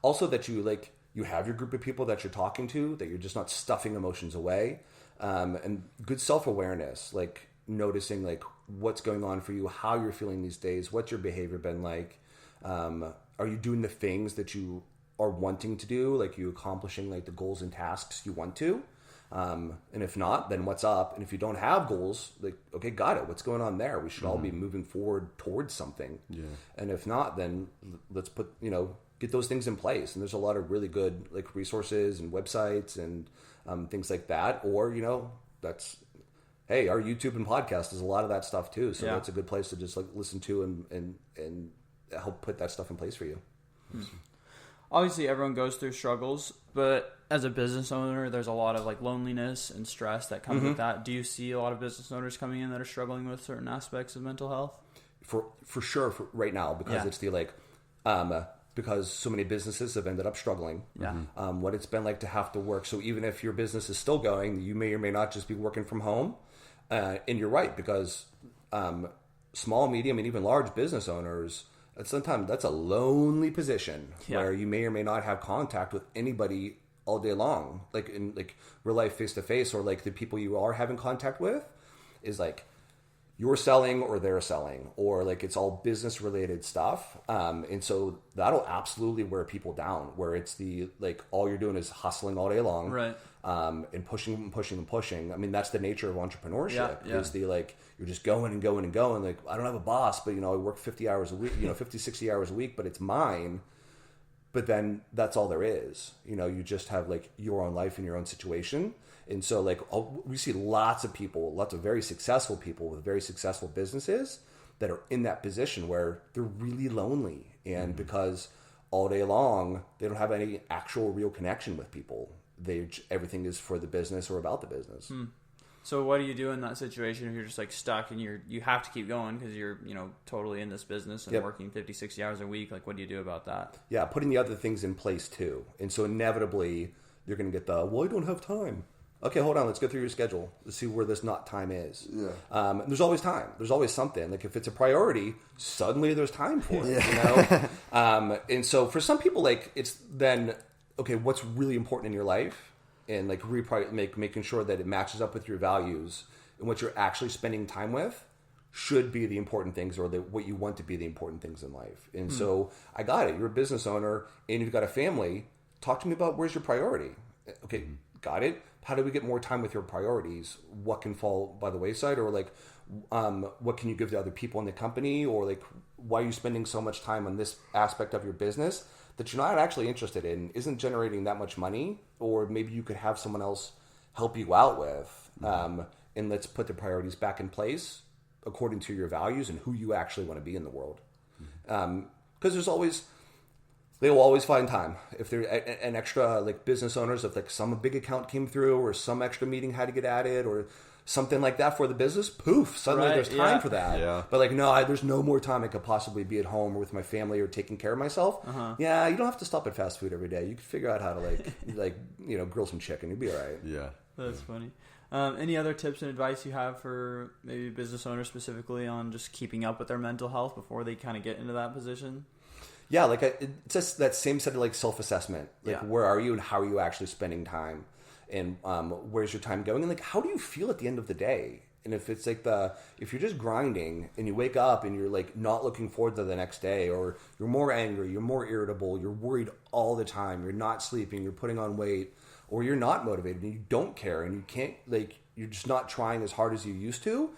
Also that you have your group of people that you're talking to, that you're just not stuffing emotions away, and good self-awareness, like noticing like what's going on for you, how you're feeling these days, what's your behavior been like, are you doing the things that you are wanting to do, like you accomplishing like the goals and tasks you want to, and if not, then what's up? And if you don't have goals, like, okay, got it, what's going on there? We should all be moving forward towards something. And if not, then let's get those things in place. And there's a lot of really good like resources and websites and things like that. Or, you know, hey, our YouTube and podcast is a lot of that stuff too. So that's a good place to just like listen to and help put that stuff in place for you. Obviously everyone goes through struggles, but as a business owner, there's a lot of like loneliness and stress that comes with that. Do you see a lot of business owners coming in that are struggling with certain aspects of mental health? For sure, for right now, because it's the like, because so many businesses have ended up struggling. What it's been like to have to work. So even if your business is still going, you may or may not just be working from home. And you're right, because small, medium, and even large business owners, sometimes that's a lonely position where you may or may not have contact with anybody all day long, like in like real life, face to face, or like the people you are having contact with is like you're selling or they're selling, or like it's all business related stuff. And so that'll absolutely wear people down, where it's the like all you're doing is hustling all day long, and pushing. I mean, that's the nature of entrepreneurship. Is the like you're just going and going and going. Like, I don't have a boss, but you know, I work 50 hours a week, 50, 60 hours a week, but it's mine. But then that's all there is. You know, you just have like your own life and your own situation. And so like we see lots of very successful people with very successful businesses that are in that position where they're really lonely, and because all day long they don't have any actual real connection with people. Everything is for the business or about the business. So what do you do in that situation if you're just like stuck and you have to keep going because you're, totally in this business and working 50, 60 hours a week? Like, what do you do about that? Yeah, putting the other things in place too. And so inevitably you're going to get well, I don't have time. Okay, hold on. Let's go through your schedule. Let's see where this not time is. Yeah. There's always time. There's always something. Like if it's a priority, suddenly there's time for it. And so for some people, like it's then okay. What's really important in your life, and like making sure that it matches up with your values and what you're actually spending time with should be the important things, or what you want to be the important things in life. And so I got it. You're a business owner and you've got a family. Talk to me about where's your priority. Okay, got it. How do we get more time with your priorities? What can fall by the wayside, or like, what can you give to other people in the company, or like, why are you spending so much time on this aspect of your business that you're not actually interested in, isn't generating that much money, or maybe you could have someone else help you out with, and let's put the priorities back in place according to your values and who you actually want to be in the world. Because they will always find time. If they're an extra, like business owners, if like some big account came through or some extra meeting had to get added or something like that for the business, poof, suddenly there's time for that. Yeah. But like, no, there's no more time I could possibly be at home or with my family or taking care of myself. Yeah, you don't have to stop at fast food every day. You can figure out how to grill some chicken. You'll be all right. Yeah. That's funny. Any other tips and advice you have for maybe business owners specifically on just keeping up with their mental health before they kind of get into that position? Yeah, like it's just that same set of like self-assessment. Like, where are you and how are you actually spending time? And where's your time going? And like, how do you feel at the end of the day? And if it's like if you're just grinding and you wake up and you're like not looking forward to the next day, or you're more angry, you're more irritable, you're worried all the time, you're not sleeping, you're putting on weight, or you're not motivated and you don't care and you can't, like, you're just not trying as hard as you used to,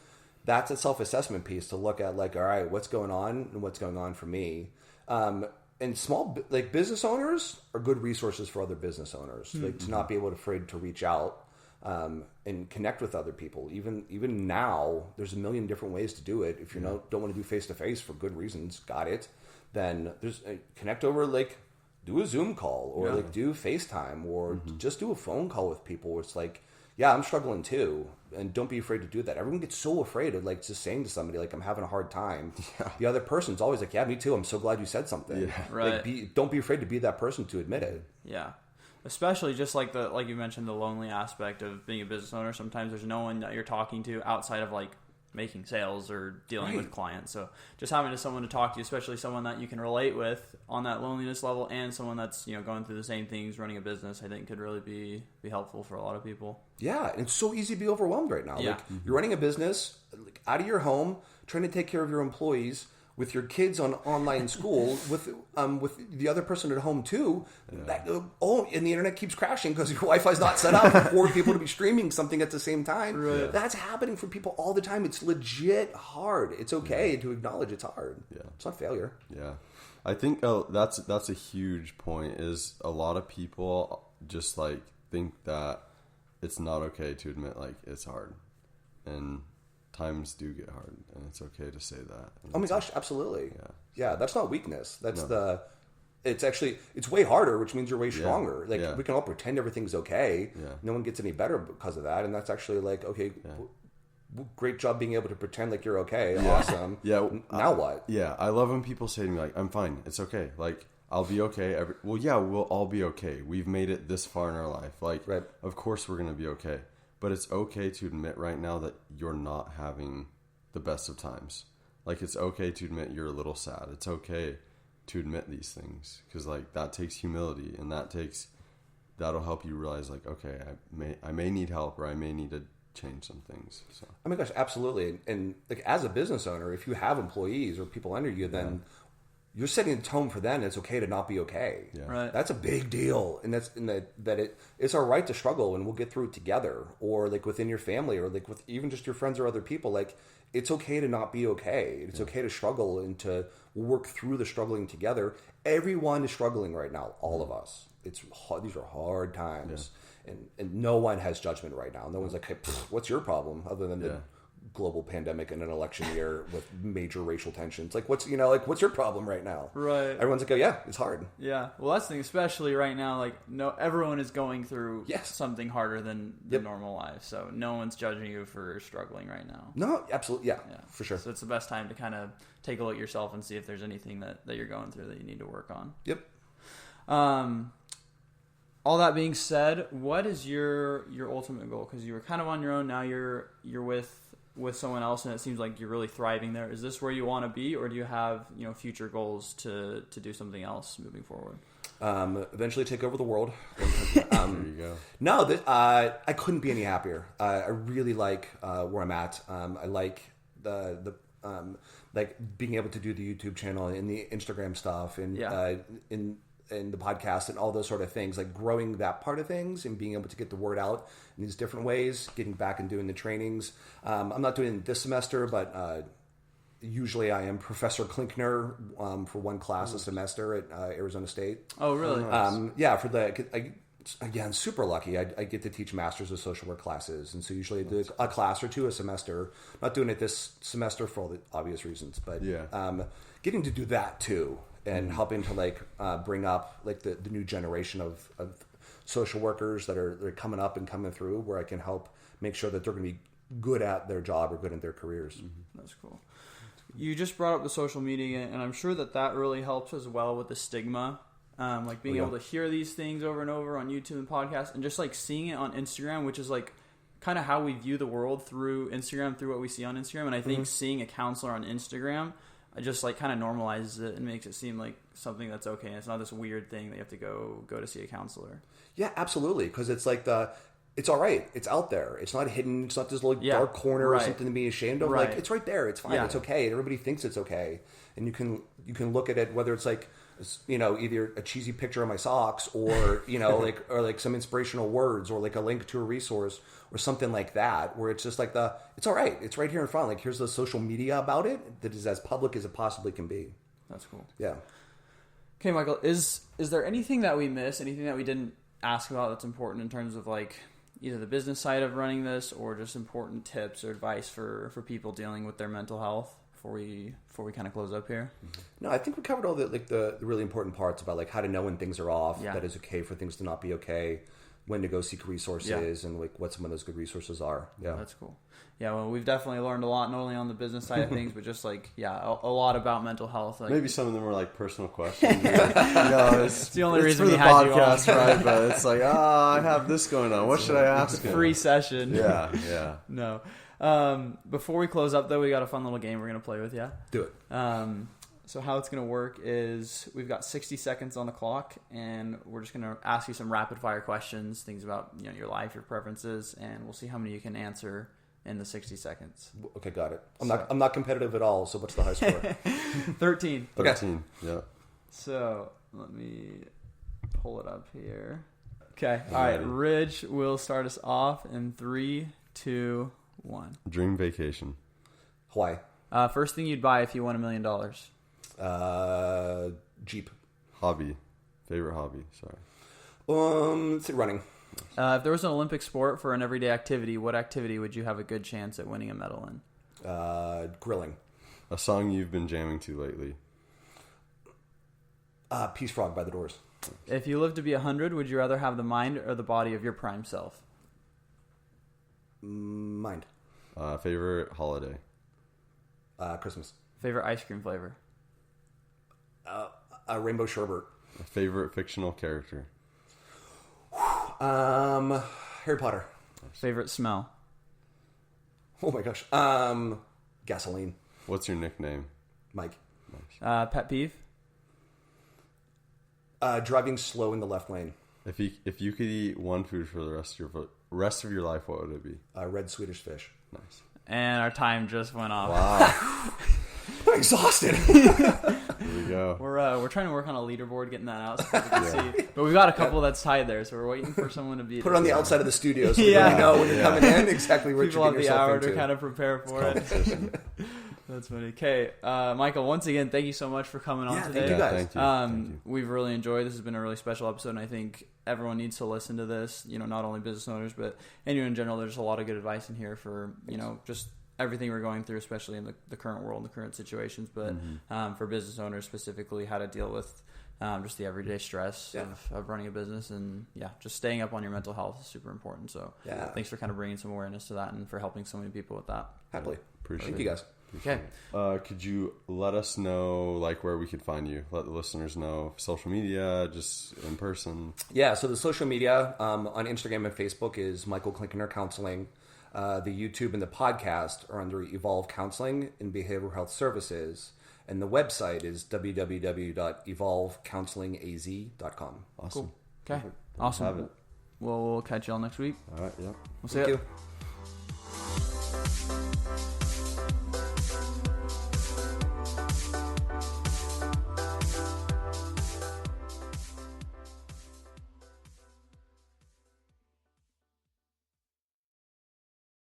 that's a self-assessment piece to look at, like, all right, what's going on and what's going on for me. And small, like, business owners are good resources for other business owners, like to not be afraid to reach out and connect with other people. Even now, there's a million different ways to do it. If you don't want to do face-to-face for good reasons, got it, then there's connect over, like, do a Zoom call, or like do FaceTime, or just do a phone call with people where it's like, yeah, I'm struggling too. And don't be afraid to do that. Everyone gets so afraid of like just saying to somebody, like, I'm having a hard time. Yeah. The other person's always like, yeah, me too. I'm so glad you said something. Yeah. Right. Like, don't be afraid to be that person to admit it. Yeah. Especially just like you mentioned, the lonely aspect of being a business owner. Sometimes there's no one that you're talking to outside of like making sales or dealing with clients. So just having someone to talk to, especially someone that you can relate with on that loneliness level, and someone that's, going through the same things, running a business, I think could really be helpful for a lot of people. Yeah, and it's so easy to be overwhelmed right now. Yeah. Like, you're running a business, like, out of your home, trying to take care of your employees, with your kids on online school, with the other person at home too. Yeah. And the internet keeps crashing because your Wi-Fi's not set up for people to be streaming something at the same time. Right. That's happening for people all the time. It's legit hard. It's okay to acknowledge it's hard. Yeah, it's not failure. Yeah, I think that's a huge point. Is a lot of people just like think that it's not okay to admit like it's hard, and times do get hard, and it's okay to say that. Oh my gosh, absolutely. Yeah, that's not weakness. That's it's way harder, which means you're way stronger. We can all pretend everything's okay. Yeah. No one gets any better because of that, and that's actually like, okay, great job being able to pretend like you're okay. Yeah. Awesome. Yeah. Now what? Yeah, I love when people say to me like, I'm fine, it's okay. Like, I'll be okay. We'll all be okay. We've made it this far in our life. Like, Of course we're going to be okay. But it's okay to admit right now that you're not having the best of times. Like, it's okay to admit you're a little sad. It's okay to admit these things, because like that takes humility, and that'll help you realize like, okay, I may need help, or I may need to change some things. So. Oh my gosh, absolutely. And like, as a business owner, if you have employees or people under you, then you're setting the tone for them. It's okay to not be okay. Yeah. Right. That's a big deal, and it's our right to struggle, and we'll get through it together. Or like within your family, or like with even just your friends or other people. Like, it's okay to not be okay. It's okay to struggle and to work through the struggling together. Everyone is struggling right now. All of us. These are hard times, and no one has judgment right now. No one's like, hey, what's your problem? Other than to global pandemic and an election year with major racial tensions. Like, what's your problem right now? Right. Everyone's like, oh yeah, it's hard. Yeah. Well, that's the thing, especially right now. Like, everyone is going through something harder than the normal life. So no one's judging you for struggling right now. No, absolutely, yeah, for sure. So it's the best time to kind of take a look at yourself and see if there's anything that you're going through that you need to work on. Yep. All that being said, what is your ultimate goal? Because you were kind of on your own. Now you're with someone else, and it seems like you're really thriving there. Is this where you want to be, or do you have future goals to do something else moving forward? Eventually take over the world. There you go. No, I couldn't be any happier. I really like where I'm at. I like the like being able to do the YouTube channel and the Instagram stuff and in the podcast and all those sort of things, like growing that part of things and being able to get the word out in these different ways, getting back and doing the trainings. I'm not doing it this semester, but usually I am Professor Klinkner for one class a semester at Arizona State. Oh, really? I'm super lucky. I get to teach Masters of Social Work classes. And so usually I do a class or two a semester. Not doing it this semester for all the obvious reasons, but getting to do that too. And helping to bring up the new generation of social workers that are coming up and coming through, where I can help make sure that they're going to be good at their job or good in their careers. Mm-hmm. That's cool. You just brought up the social media, and I'm sure that really helps as well with the stigma, being able to hear these things over and over on YouTube and podcasts, and just seeing it on Instagram, which is kind of how we view the world through Instagram, through what we see on Instagram. And I think seeing a counselor on Instagram just kind of normalizes it and makes it seem like something that's okay. And it's not this weird thing that you have to go to see a counselor. Yeah, absolutely. Because it's it's all right. It's out there. It's not hidden. It's not this little dark corner or something to be ashamed of. Right. It's right there. It's fine. It's okay. Everybody thinks it's okay. And you can look at it, whether it's either a cheesy picture of my socks or, or some inspirational words or a link to a resource or something like that, where it's just it's all right. It's right here in front. Here's the social media about it that is as public as it possibly can be. That's cool. Yeah. Okay, Michael, is there anything that we missed, anything that we didn't ask about that's important in terms of either the business side of running this or just important tips or advice for people dealing with their mental health before we kind of close up here? No, I think we covered all the really important parts about how to know when things are off, that it's okay for things to not be okay, when to go seek resources and what some of those good resources are. Yeah. That's cool. Yeah, well, we've definitely learned a lot, not only on the business side of things, but just a lot about mental health. Maybe some of them were personal questions. It's the only reason for we the had podcast, you on. right? But it's I have this going on. What should I ask him? Free session. Yeah. No. Before we close up, though, we got a fun little game we're going to play with you. Do it. So how it's going to work is we've got 60 seconds on the clock, and we're just going to ask you some rapid-fire questions, things about your life, your preferences, and we'll see how many you can answer in the 60 seconds. Okay, got it. I'm not competitive at all, so what's the high score? 13. Okay. 13, yeah. So let me pull it up here. Okay, all right. Ridge will start us off in 3, 2, 1. Dream vacation. Hawaii. First thing you'd buy if you won $1 million. Jeep. Hobby. Favorite hobby, sorry. Let's say running. If there was an Olympic sport for an everyday activity, what activity would you have a good chance at winning a medal in? Grilling. A song you've been jamming to lately. Peace Frog by The Doors. If you lived to be 100, would you rather have the mind or the body of your prime self? Mind. Favorite holiday. Christmas. Favorite ice cream flavor? Rainbow sherbet. Favorite fictional character. Harry Potter. Favorite smell? Oh my gosh. Gasoline. What's your nickname? Mike. Pet peeve? Driving slow in the left lane. If you could eat one food for the rest of your life, what would it be? Red Swedish fish. Nice. And our time just went off. Wow. I'm exhausted. Here we go. We're trying to work on a leaderboard, getting that out so people can see. But we've got a couple that's tied there, so we're waiting for someone to beat Put it on the outside of the studio so we really know when you're coming in exactly where people you're have getting the yourself hour into. to kind of prepare for it. That's funny. Okay, Michael, once again, thank you so much for coming on today. Thank you guys. Thank you. We've really enjoyed. This has been a really special episode, and I think everyone needs to listen to this. Not only business owners, but anyone in general. There's a lot of good advice in here for just everything we're going through, especially in the current world, the current situations, but for business owners specifically, how to deal with just the everyday stress of running a business, and just staying up on your mental health is super important. So thanks for kind of bringing some awareness to that and for helping so many people with that. Happily. Appreciate Thank you guys. Okay. Could you let us know like where we could find you? Let the listeners know, social media, just in person. Yeah, so the social media on Instagram and Facebook is Michael Klinkner Counseling. The YouTube and the podcast are under Evolve Counseling and Behavioral Health Services. And the website is www.evolvecounselingaz.com. Awesome. Cool. Okay. Awesome. Have it. We'll catch y'all next week. All right. Yeah. We'll see Thank you. you.